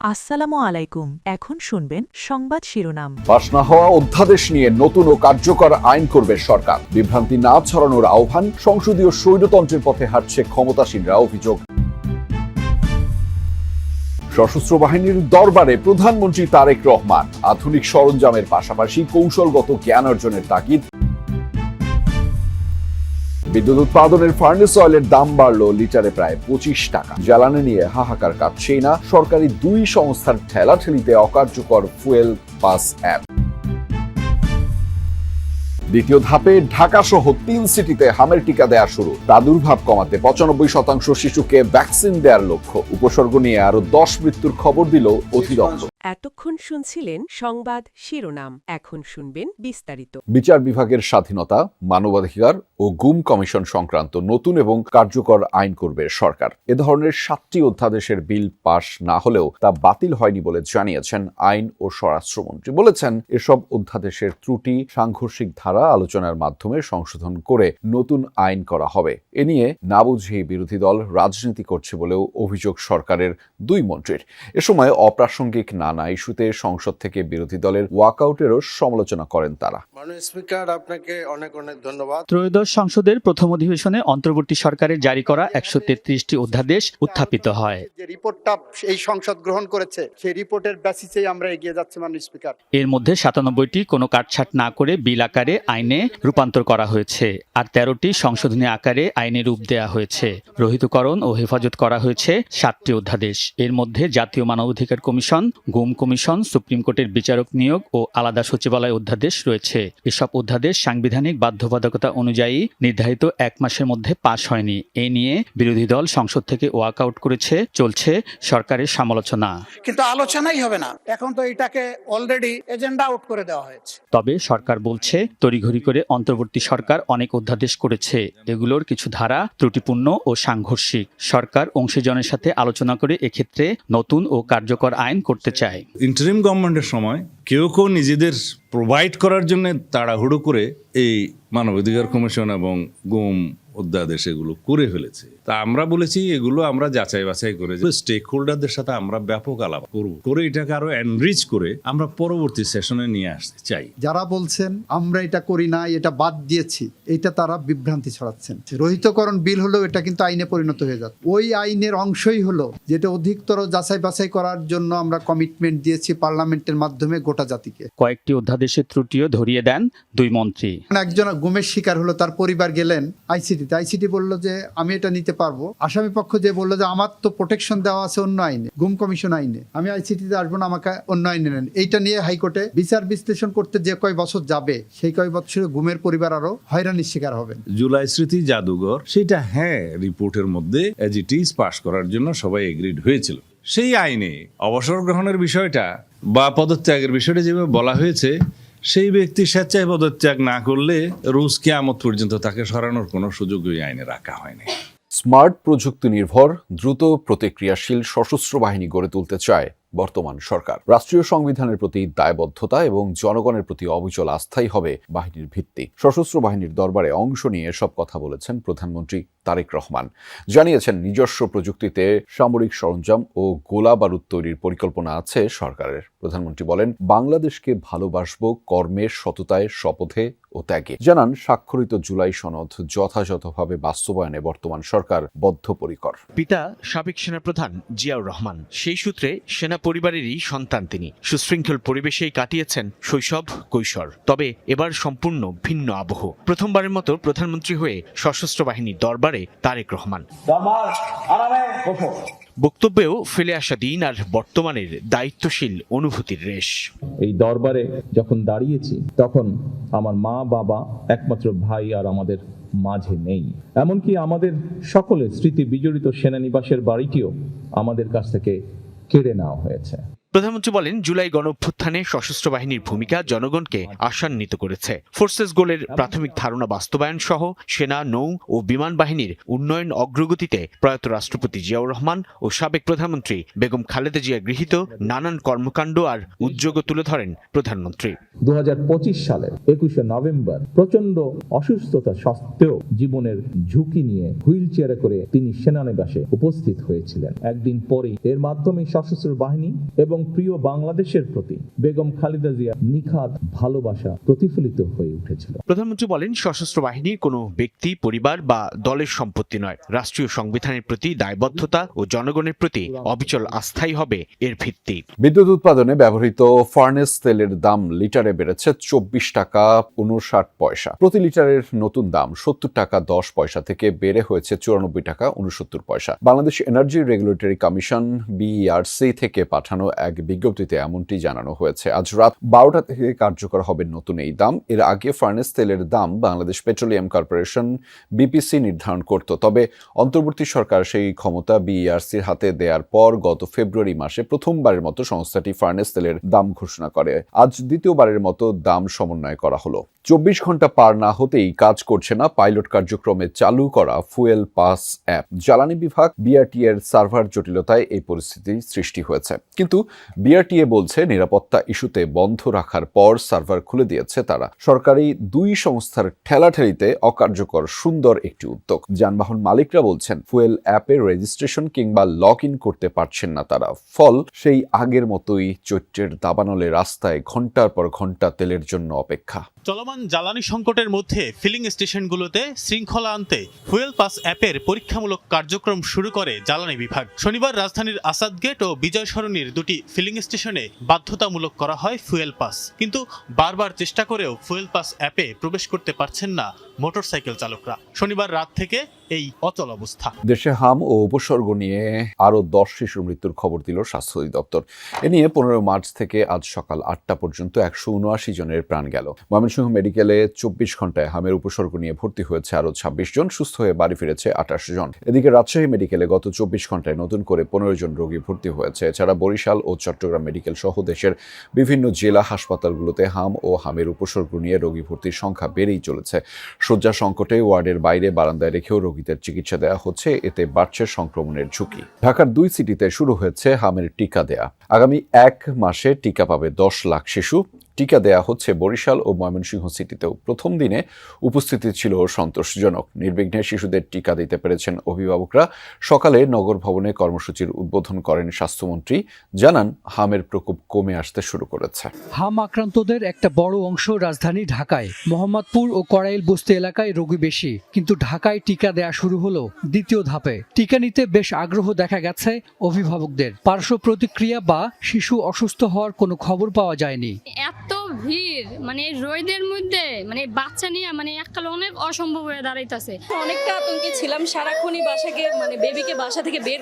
আসসালামু আলাইকুম। এখন শুনবেন সংবাদ শিরোনাম। পাস না হওয়া অধ্যাদেশ নিয়ে নতুন ও কার্যকর আইন করবে সরকার। বিভ্রান্তি না ছড়ানোর আহ্বান। সংসদীয় স্বৈরতন্ত্রের পথে হাঁটছে ক্ষমতাসীনরা, অভিযোগ। সশস্ত্র বাহিনীর দরবারে প্রধানমন্ত্রী তারেক রহমান। আধুনিক সরঞ্জামের পাশাপাশি কৌশলগত জ্ঞান অর্জনের তাগিদ। বিদ্যুৎ উৎপাদনের ফার্নেস অয়েলের দাম বাড়ল লিটারে প্রায় 25 টাকা। জ্বালানি নিয়ে হাহাকার কাটছেই না। সরকারি দুই সংস্থার ঠেলাঠেলিতে অকার্যকর ফুয়েল পাস অ্যাপ। দ্বিতীয় ধাপে ঢাকা সহ 3 সিটিতে হামের টিকা দেয়া শুরু। প্রাদুর্ভাব কমাতে 95% শিশুকে ভ্যাকসিন দেওয়ার লক্ষ্য। উপসর্গ নিয়ে আরো 10 মৃত্যুর খবর দিল অধিদপ্তর। এতক্ষণ শুনছিলেন সংবাদ শিরোনাম, এখন শুনবেন বিস্তারিত। বিচার বিভাগের স্বাধীনতা, মানবাধিকার ও গুম কমিশন সংক্রান্ত নতুন এবং কার্যকর আইন করবে সরকার। এ ধরনের 7টি অধ্যাদেশের বিল পাশ না হলেও তা বাতিল হয়নি বলে জানিয়েছেন আইন ও স্বরাষ্ট্রমন্ত্রী। বলেছেন, এসব অধ্যাদেশের ত্রুটি, সাংঘর্ষিক ধারা আলোচনার মাধ্যমে সংশোধন করে নতুন আইন করা হবে। এ নিয়ে না বুঝেই বিরোধী দল রাজনীতি করছে বলেও অভিযোগ সরকারের দুই মন্ত্রীর। এ সময় অপ্রাসঙ্গিক নানা ইস্যুতে সংসদ থেকে বিরোধী দলের ওয়াকআউটেরও সমালোচনা করেন তারা। মাননীয় স্পিকার, আপনাকে অনেক অনেক ধন্যবাদ। ত্রয়োদশ সংসদের প্রথম অধিবেশনে অন্তর্বর্তী সরকারের জারি করা 133টি অধ্যাদেশ উত্থাপিত হয়। যে রিপোর্টটা এই সংসদ গ্রহণ করেছে, সেই রিপোর্টের বেসিসেই আমরা এগিয়ে যাচ্ছি মাননীয় স্পিকার। এর মধ্যে 97টি কোনো কাটছাট না করে বিল আকারে আইনে রূপান্তর করা হয়েছে, আর 13টি সংশোধনী আকারে আইনে রূপ দেয়া হয়েছে। রহিতকরণ ও হেফাজত করা হয়েছে 7টি অধ্যাদেশ। এর মধ্যে জাতীয় মানবাধিকার কমিশন, গুম কমিশন, সুপ্রিম কোর্টের বিচারক নিয়োগ ও আলাদা সচিবালয় অধ্যাদেশ রয়েছে। এসব অধ্যাদেশ সাংবিধানিক বাধ্যবাধকতা অনুযায়ী নির্ধারিত 1 মাসের মধ্যে পাশ হয়নি। এ নিয়ে বিরোধী দল সংসদ থেকে ওয়াকআউট করেছে। চলছে সরকারের সমালোচনা। কিন্তু আলোচনাই হবে না, এখন তো এটাকে অলরেডি এজেন্ডা আউট করে দেওয়া হয়েছে। তবে সরকার বলছে, তড়িঘড়ি করে অন্তর্বর্তী সরকার অনেক অধ্যাদেশ করেছে। এগুলোর কিছু ধারা ত্রুটিপূর্ণ ও সাংঘর্ষিক। সরকার অংশীজনের সাথে আলোচনা করে এক্ষেত্রে নতুন ও কার্যকর আইন করতে চায়। ইন্টারিম গভর্নমেন্টের সময় কেউ নিজেদের প্রোভাইড করার জন্য তাড়াহুড়ো করে এই মানবাধিকার কমিশন এবং গুম অধ্যাদেশ এগুলো করে ফেলেছে। তা আমরা বলেছি, এগুলো আমরা যাচাই বাছাই করে স্টেক হোল্ডারদের সাথে আমরা ব্যাপক আলাপ করব, করে এটাকে আরো এনরিচ করে আমরা পরবর্তী সেশনে নিয়ে আসতে চাই। যারা বলছেন আমরা এটা করি না, এটা বাদ দিয়েছি, এটা তারা বিভ্রান্তি ছড়াচ্ছেন। রহিতকরণ বিল হলেও এটা কিন্তু আইনে পরিণত হয়ে যাচ্ছে। ওই আইনের অংশই হলো যেটা অধিকতর যাচাই বাছাই করার জন্য আমরা কমিটমেন্ট দিয়েছি পার্লামেন্টের মাধ্যমে গোটা জাতিকে। কয়েকটি অধ্যাদেশের ত্রুটিও ধরিয়ে দেন দুই মন্ত্রী। একজন গুমের শিকার হলো, তার পরিবার গেলেন আইসিটি বলল যে আমি এটা নিতে পারবো। আসামি পক্ষ যে বললো যে আমার তো প্রোটেকশন দেওয়া আছে অন্য আইনে, গুম কমিশন আইনে, আমি আইসিটিতে আসবো না, আমাকে অন্য আইনে নেন। এইটা নিয়ে হাইকোর্টে বিচার বিশ্লেষণ করতে যে কয় বছর যাবে, সেই কয় বছরে গুমের পরিবার আরো হয়রানির শিকার হবেন। জুলাই স্মৃতি জাদুঘর, সেটা রিপোর্টের মধ্যে এজ ইট ইজ পাস করার জন্য সবাই এগ্রিড হয়েছিল। সেই আইনে অবসর গ্রহণের বিষয়টা বা পদত্যাগের বিষয়টা যেভাবে বলা হয়েছে, সেই ব্যক্তি স্বেচ্ছায় পদত্যাগ না করলে রোজ কিয়ামত পর্যন্ত তাকে সরানোর কোনো সুযোগ ওই আইনে রাখা হয়নি। স্মার্ট প্রযুক্তি নির্ভর, দ্রুত প্রতিক্রিয়াশীল সশস্ত্র বাহিনী গড়ে তুলতে চায় বর্তমান সরকার। রাষ্ট্রীয় সংবিধানের প্রতি দায়বদ্ধতা এবং জনগণের প্রতি অবিচল আস্থাই হবে বাহিনীর ভিত্তি। সশস্ত্র বাহিনীর দরবারে অংশ নিয়ে এসব কথা বলেছেন প্রধানমন্ত্রী তারেক রহমান। জানিয়েছেন, নিজস্ব প্রযুক্তিতে সামরিক সরঞ্জাম ও গোলা বারুদ তৈরির পরিকল্পনা আছে সরকারের। প্রধানমন্ত্রী বলেন, বাংলাদেশকে ভালোবাসবো কর্মে, সততায়, শপথে ও ত্যাগে। জানান, স্বাক্ষরিত জুলাই সনদ যথাযথভাবে বাস্তবায়নে বর্তমান সরকার বদ্ধপরিকর। পিতা সাবেক সেনাপ্রধান জিয়াউর রহমান, সেই সূত্রে সেনা পরিবারেরই সন্তান তিনি। সুশৃঙ্খল পরিবেশেই কাটিয়েছেন শৈশব, কৈশোর। তবে এবার সম্পূর্ণ ভিন্ন আবহ। প্রথমবারের মতো প্রধানমন্ত্রী হয়ে সশস্ত্র বাহিনীর দরবারে তারেক রহমান। বক্তব্যেও ফেলে আসা দিন আর বর্তমানের দায়িত্বশীল অনুভূতির রেশ। এই দরবারে যখন দাঁড়িয়েছি, তখন আমার মা, বাবা, একমাত্র ভাই আর আমাদের মাঝে নেই। এমনকি আমাদের সকলের স্মৃতি বিজড়িত সেনানিবাসের বাড়িটিও আমাদের কাছ থেকে কেড়ে নেওয়া হয়েছে। প্রধানমন্ত্রী বলেন, জুলাই গণঅভ্যুত্থানে সশস্ত্র বাহিনীর ভূমিকা জনগণকে আশান্বিত করেছে। ফোর্সেস গোলের প্রাথমিক ধারণা বাস্তবায়ন সহ সেনা, নৌ ও বিমান বাহিনীর উন্নয়ন অগ্রগতিতে প্রয়াত রাষ্ট্রপতি জিয়াউর রহমান ও সাবেক প্রধানমন্ত্রী বেগম খালেদা জিয়া গৃহীত নানান কর্মকাণ্ড আর উদ্যোগও তুলে ধরেন প্রধানমন্ত্রী। 2025 সালে 21শে নভেম্বর প্রচন্ড অসুস্থতা সত্ত্বেও জীবনের ঝুঁকি নিয়ে হুইল চেয়ারে করে তিনি সেনানিবাসে উপস্থিত হয়েছিলেন। একদিন পরেই এর মাধ্যমে সশস্ত্র বাহিনী এবং প্রিয় বাংলাদেশের প্রতি বেগম খালেদা জিয়া নিখাদ ভালোবাসা প্রতিফলিত হয়ে উঠেছিল। প্রধানমন্ত্রী বলেন, সশস্ত্র বাহিনী কোনো ব্যক্তি, পরিবার বা দলের সম্পত্তি নয়। রাষ্ট্রীয় সংবিধানের প্রতি দায়বদ্ধতা ও জনগণের প্রতি অবিচল আস্থাই হবে এর ভিত্তি। বিদ্যুৎ উৎপাদনে ব্যবহৃত ফার্নেস তেলের দাম লিটারে বেড়েছে 24 টাকা 59 পয়সা। প্রতি লিটারের নতুন দাম 70 টাকা 10 পয়সা থেকে বেড়ে হয়েছে 94 টাকা 69 পয়সা। Bangladesh energy regulatory commission BERC থেকে পাঠানো এক বিজ্ঞপ্তিতে এমনটি জানানো হয়েছে। আজ রাত 12টা থেকে কার্যকর হবে নতুন এই দাম। এর আগে ফার্নেস তেলের দাম বাংলাদেশ পেট্রোলিয়াম কর্পোরেশন বিপিসি নির্ধারণ করত। তবে অন্তর্বর্তী সরকার সেই ক্ষমতা বিইআরসির হাতে দেওয়ার পর গত ফেব্রুয়ারি মাসে প্রথমবারের মতো সংস্থাটি ফার্নেস তেলের দাম ঘোষণা করে। আজ দ্বিতীয়বারের মতো দাম সমন্বয় করা হলো। 24 ঘন্টা পার না হতেই কাজ করছে না পাইলট কার্যক্রমে চালু করা ফুয়েল পাস অ্যাপ। জ্বালানি বিভাগ বিআরটি এর সার্ভার জটিলতায় এই পরিস্থিতি সৃষ্টি হয়েছে। কিন্তু বিআরটিএ বলছে নিরাপত্তা ইস্যুতে বন্ধ রাখার পর সার্ভার খুলে দিয়েছে তারা। সরকারি দুই সংস্থার ঠেলাঠেলিতে অকার্যকর সুন্দর একটি উদ্যোগ। যানবাহন মালিকরা বলছেন ফুয়েল অ্যাপে রেজিস্ট্রেশন কিংবা লগ ইন করতে পারছেন না তারা। ফল সেই আগের মতোই চৈত্রের দাবানলে রাস্তায় ঘন্টার পর ঘন্টা তেলের জন্য অপেক্ষা। চলমান জ্বালানি সংকটের মধ্যে ফিলিং স্টেশনগুলোতে শৃঙ্খলা আনতে ফুয়েল পাস অ্যাপের পরীক্ষামূলক কার্যক্রম শুরু করে জ্বালানি বিভাগ। শনিবার রাজধানীর আসাদ গেট ও বিজয় সরণির দুটি ফিলিং স্টেশনে বাধ্যতামূলক করা হয় ফুয়েল পাস। কিন্তু বারবার চেষ্টা করেও ফুয়েল পাস অ্যাপে প্রবেশ করতে পারছেন না মোটরসাইকেল চালকরা। শনিবার রাত থেকে এই অচল অবস্থা। দেশে হাম ও উপসর্গ নিয়ে আরও 10 শিশুর মৃত্যুর খবর দিল স্বাস্থ্য অধিদপ্তর। এ নিয়ে 15 মার্চ থেকে আজ সকাল 8টা পর্যন্ত 179 জনের প্রাণ গেল। ময়মনসিংহ মেডিকেলে 24 ঘন্টায় হামের উপসর্গ নিয়ে ভর্তি হয়েছে আরও 26 জন, সুস্থ হয়ে বাড়ি ফিরেছে 28 জন। এদিকে রাজশাহী মেডিকেলে গত 24 ঘন্টায় নতুন করে 15 জন রোগী ভর্তি হয়েছে। এছাড়া বরিশাল ও চট্টগ্রাম মেডিকেল সহ দেশের বিভিন্ন জেলা হাসপাতালগুলোতে হাম ও হামের উপসর্গ নিয়ে রোগী ভর্তির সংখ্যা বেড়েই চলেছে। শয্যা সংকটে ওয়ার্ডের বাইরে বারান্দায় রেখেও রোগীদের চিকিৎসা দেওয়া হচ্ছে, এতে বাড়ছে সংক্রমণের ঝুঁকি। ঢাকার 2 সিটিতে শুরু হয়েছে হামের টিকা দেয়া। আগামী 1 মাসে টিকা পাবে 10 লাখ শিশু। টিকা দেয়া হচ্ছে বরিশাল ও ময়মনসিংহ সিটিতেও। প্রথম দিনে উপস্থিতি ছিল সন্তোষজনক। নির্বিঘ্নে শিশুদের টিকা দিতে পেরেছেন অভিভাবকরা। সকালে নগর ভবনে কর্মসূচির উদ্বোধন করেন স্বাস্থ্যমন্ত্রী। জানান, হামের প্রকোপ কমে আসতে শুরু করেছে। হাম আক্রান্তদের একটা বড় অংশ রাজধানী ঢাকায়। মোহাম্মদপুর ও কড়াইল বস্তি এলাকায় রোগী বেশি, কিন্তু ঢাকায় টিকা দেয়া শুরু হলো দ্বিতীয় ধাপে। টিকা নিতে বেশ আগ্রহ দেখা গেছে অভিভাবকদের। পার্শ্ব প্রতিক্রিয়া বা শিশু অসুস্থ হওয়ার কোনো খবর পাওয়া যায়নি। এত ভিড়, মানে রোদের মধ্যে বাচ্চা নিয়ে এককালে অনেক অসম্ভব হয়ে দাঁড়াইতেছে। অনেকটা আতঙ্কে ছিলাম, সারাক্ষণই বাসাকে বেবিকে বাসা থেকে বের